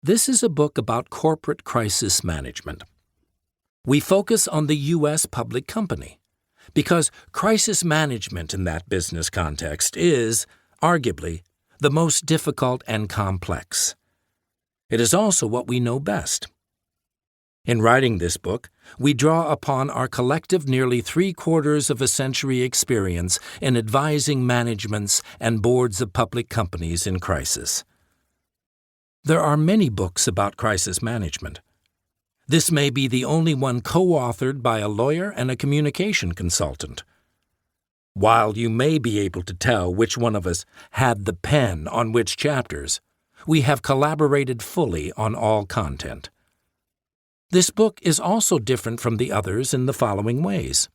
This is a book about corporate crisis management. We focus on the U.S. public company because crisis management in that business context is, arguably, the most difficult and complex. It is also what we know best. In writing this book, we draw upon our collective nearly 3/4 of a century experience in advising managements and boards of public companies in crisis. There are many books about crisis management. This may be the only one co-authored by a lawyer and a communication consultant. While you may be able to tell which one of us had the pen on which chapters, we have collaborated fully on all content. This book is also different from the others in the following ways.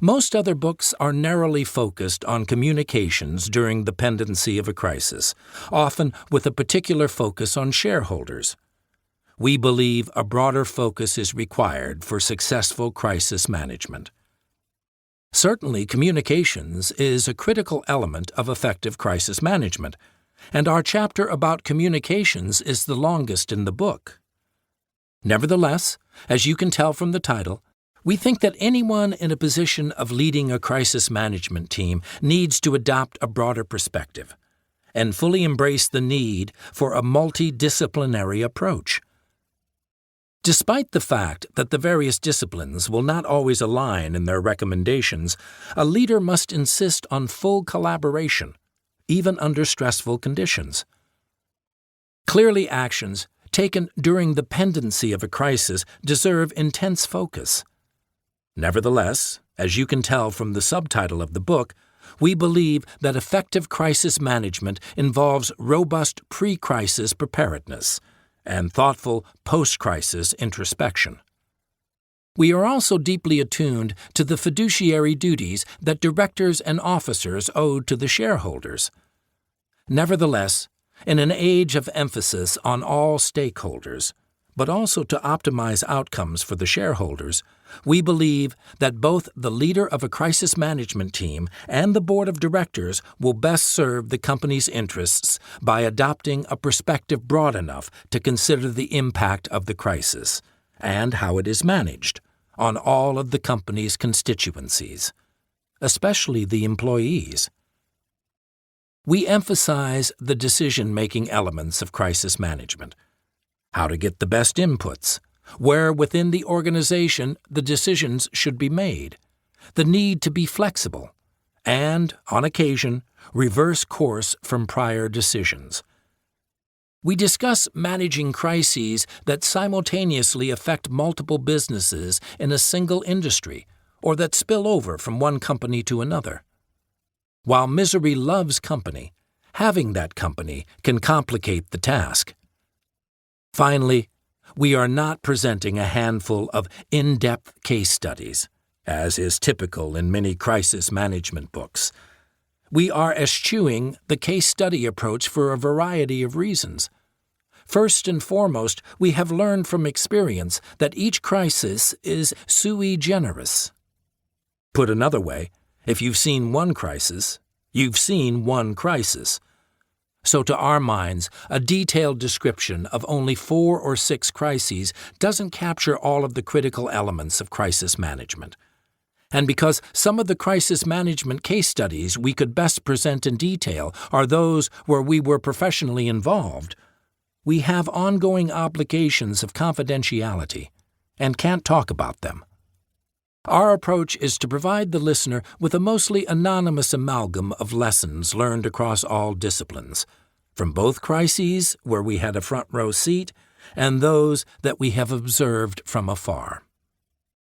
Most other books are narrowly focused on communications during the pendency of a crisis, often with a particular focus on shareholders. We believe a broader focus is required for successful crisis management. Certainly, communications is a critical element of effective crisis management, and our chapter about communications is the longest in the book. Nevertheless, as you can tell from the title, we think that anyone in a position of leading a crisis management team needs to adopt a broader perspective and fully embrace the need for a multidisciplinary approach. Despite the fact that the various disciplines will not always align in their recommendations, a leader must insist on full collaboration, even under stressful conditions. Clearly, actions taken during the pendency of a crisis deserve intense focus. Nevertheless, as you can tell from the subtitle of the book, we believe that effective crisis management involves robust pre-crisis preparedness and thoughtful post-crisis introspection. We are also deeply attuned to the fiduciary duties that directors and officers owe to the shareholders. Nevertheless, in an age of emphasis on all stakeholders, but also to optimize outcomes for the shareholders, we believe that both the leader of a crisis management team and the board of directors will best serve the company's interests by adopting a perspective broad enough to consider the impact of the crisis and how it is managed on all of the company's constituencies, especially the employees. We emphasize the decision-making elements of crisis management, how to get the best inputs, where within the organization the decisions should be made, the need to be flexible, and, on occasion, reverse course from prior decisions. We discuss managing crises that simultaneously affect multiple businesses in a single industry or that spill over from one company to another. While misery loves company, having that company can complicate the task. Finally, we are not presenting a handful of in-depth case studies, as is typical in many crisis management books. We are eschewing the case study approach for a variety of reasons. First and foremost, we have learned from experience that each crisis is sui generis. Put another way, if you've seen one crisis, you've seen one crisis. So to our minds, a detailed description of only 4 or 6 crises doesn't capture all of the critical elements of crisis management. And because some of the crisis management case studies we could best present in detail are those where we were professionally involved, we have ongoing obligations of confidentiality and can't talk about them. Our approach is to provide the listener with a mostly anonymous amalgam of lessons learned across all disciplines, from both crises where we had a front row seat and those that we have observed from afar.